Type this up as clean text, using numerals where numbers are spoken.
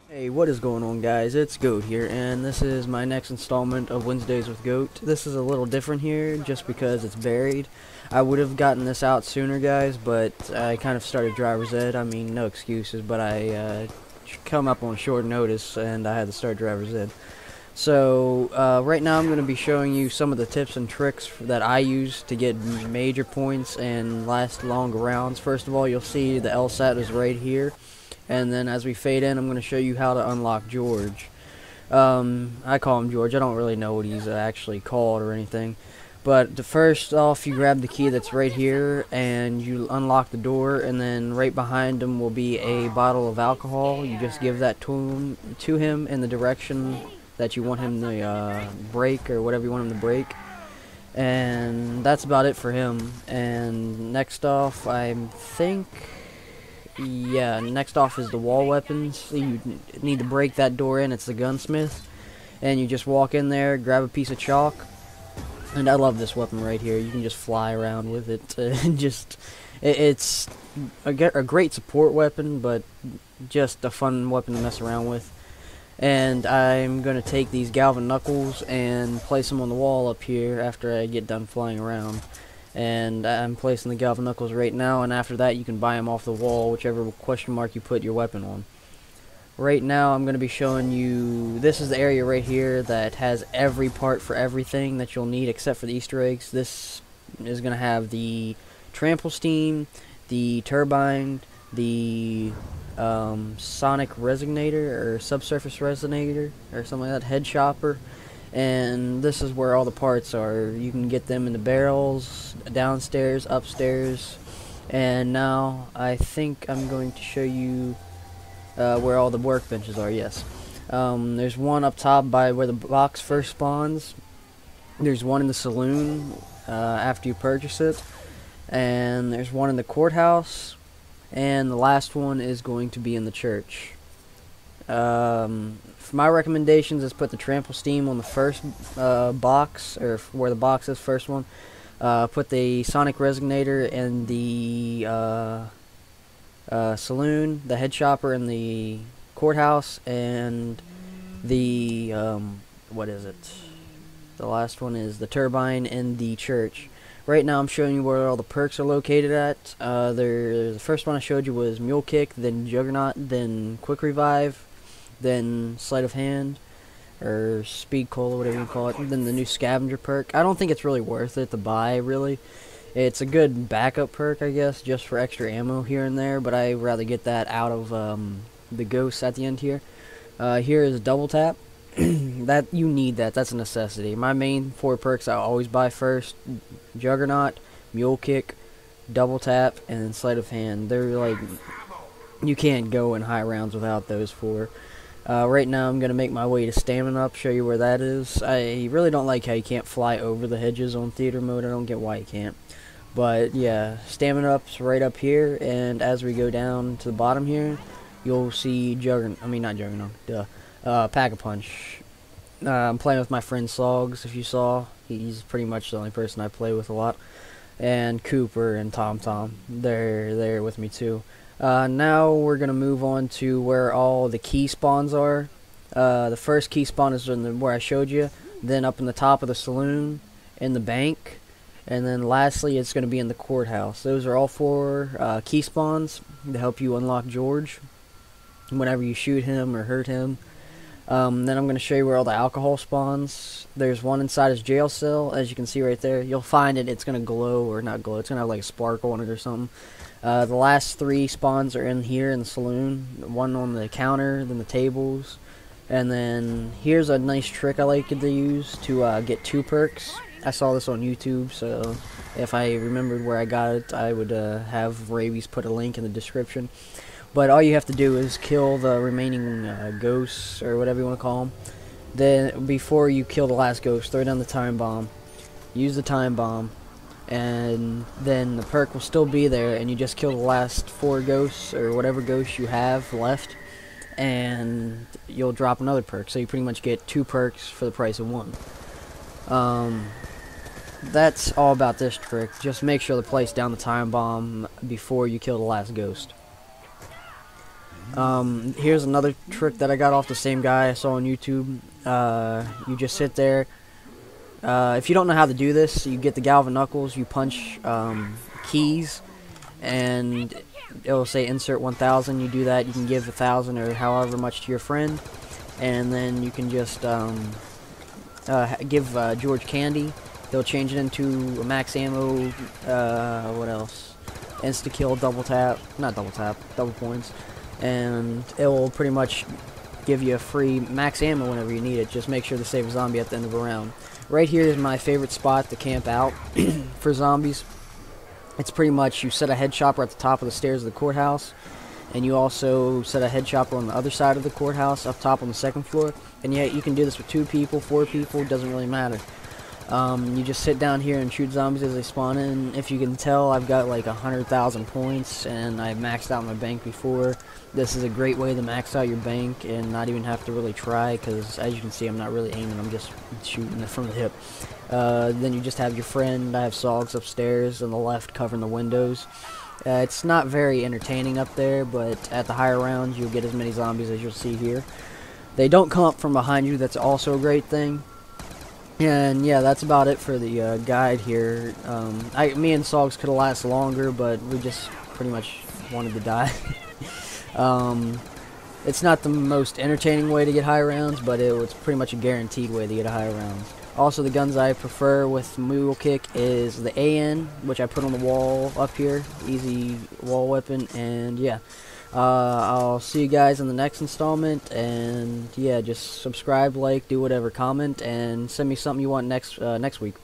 Hey, what is going on, guys? It's Goat here, and this is my next installment of Wednesdays with Goat. This is a little different here, just because it's buried. I would have gotten this out sooner, guys, but I kind of started driver's ed. I mean, no excuses, but I come up on short notice, and I had to start driver's ed. So, right now I'm going to be showing you some of the tips and tricks that I use to get major points and last long rounds. First of all, you'll see the LSAT is right here. And then as we fade in, I'm going to show you how to unlock George. I call him George. I don't really know what he's actually called or anything. But first off, you grab the key that's right here, and you unlock the door, and then right behind him will be a bottle of alcohol. You just give that to him in the direction that you want him to break, or whatever you want him to break. And that's about it for him. And next off, I think... Yeah, next off is the wall weapons. You need to break that door in. It's the gunsmith. And you just walk in there, grab a piece of chalk. And I love this weapon right here. You can just fly around with it. It's a great support weapon, but just a fun weapon to mess around with. And I'm going to take these Galvin Knuckles and place them on the wall up here after I get done flying around. And I'm placing the Galvin Knuckles right now, and after that you can buy them off the wall, whichever question mark you put your weapon on. Right now I'm going to be showing you, this is the area right here that has every part for everything that you'll need except for the Easter eggs. This is going to have the Trample Steam, the Turbine, the Sonic Resonator, or Subsurface Resonator, or something like that, Head Chopper. And this is where all the parts are. You can get them in the barrels, downstairs, upstairs. And now I think I'm going to show you where all the workbenches are. Yes, there's one up top by where the box first spawns. There's one in the saloon after you purchase it, and there's one in the courthouse, and the last one is going to be in the church. For my recommendations is put the Trample Steam on the first box, or where the box is, first one. Put the Sonic Resonator in the saloon, the Head Chopper in the courthouse, and the, what is it? The last one is the Turbine in the church. Right now I'm showing you where all the perks are located at. The first one I showed you was Mule Kick, then Juggernaut, then Quick Revive, then Sleight of Hand, or Speed Cola, whatever you call it, and then the new Scavenger perk. I don't think it's really worth it to buy, really. It's a good backup perk, I guess, just for extra ammo here and there, but I'd rather get that out of the ghosts at the end here. Here is Double Tap. That you need that. That's a necessity. My main 4 perks I always buy first: Juggernaut, Mule Kick, Double Tap, and then Sleight of Hand. They're like, you can't go in high rounds without those 4. Right now I'm going to make my way to Stamina Up, show you where that is. I really don't like how you can't fly over the hedges on theater mode. I don't get why you can't. But yeah, Stamina Up's right up here, and as we go down to the bottom here, you'll see Pack-a-Punch. I'm playing with my friend Slogs, if you saw. He's pretty much the only person I play with a lot. And Cooper and Tom Tom, they're there with me too. Now we're going to move on to where all the key spawns are. The first key spawn is where I showed you, then up in the top of the saloon, in the bank, and then lastly it's going to be in the courthouse. Those are all 4 key spawns to help you unlock George whenever you shoot him or hurt him. Then I'm going to show you where all the alcohol spawns. There's one inside his jail cell, as you can see right there. You'll find it's going to glow, or not glow, it's going to have like a sparkle on it or something. The last 3 spawns are in here in the saloon. One on the counter, then the tables. And then here's a nice trick I like to use to get 2 perks. I saw this on YouTube, so if I remembered where I got it, I would have Rabies put a link in the description. But all you have to do is kill the remaining ghosts, or whatever you want to call them. Then, before you kill the last ghost, throw down the time bomb. Use the time bomb. And then the perk will still be there, and you just kill the last 4 ghosts, or whatever ghosts you have left, and you'll drop another perk. So you pretty much get 2 perks for the price of 1. That's all about this trick. Just make sure to place down the time bomb before you kill the last ghost. Here's another trick that I got off the same guy I saw on YouTube. You just sit there. If you don't know how to do this, you get the Galvin Knuckles, you punch keys, and it'll say insert 1,000. You do that, you can give 1,000 or however much to your friend, and then you can just give George candy. He'll change it into a max ammo, what else? Insta-kill, double tap, not double tap, double points, and it will pretty much give you a free max ammo whenever you need it. Just make sure to save a zombie at the end of a round. Right here is my favorite spot to camp out for zombies. It's pretty much you set a head chopper at the top of the stairs of the courthouse, and you also set a head chopper on the other side of the courthouse up top on the second floor. And yeah, you can do this with 2 people, 4 people, doesn't really matter. You just sit down here and shoot zombies as they spawn in. If you can tell, I've got like 100,000 points, and I maxed out my bank before. This is a great way to max out your bank and not even have to really try, because as you can see, I'm not really aiming, I'm just shooting it from the hip. Then you just have your friend. I have Sogs upstairs on the left covering the windows. It's not very entertaining up there, but at the higher rounds, you'll get as many zombies as you'll see here. They don't come up from behind you, that's also a great thing. And yeah, that's about it for the guide here. Me and Sogs could have lasted longer, but we just pretty much wanted to die. It's not the most entertaining way to get high rounds, but it was pretty much a guaranteed way to get a high rounds. Also, the guns I prefer with mule kick is the AN, which I put on the wall up here, easy wall weapon, and yeah. I'll see you guys in the next installment, and yeah, just subscribe, like, do whatever, comment, and send me something you want next week.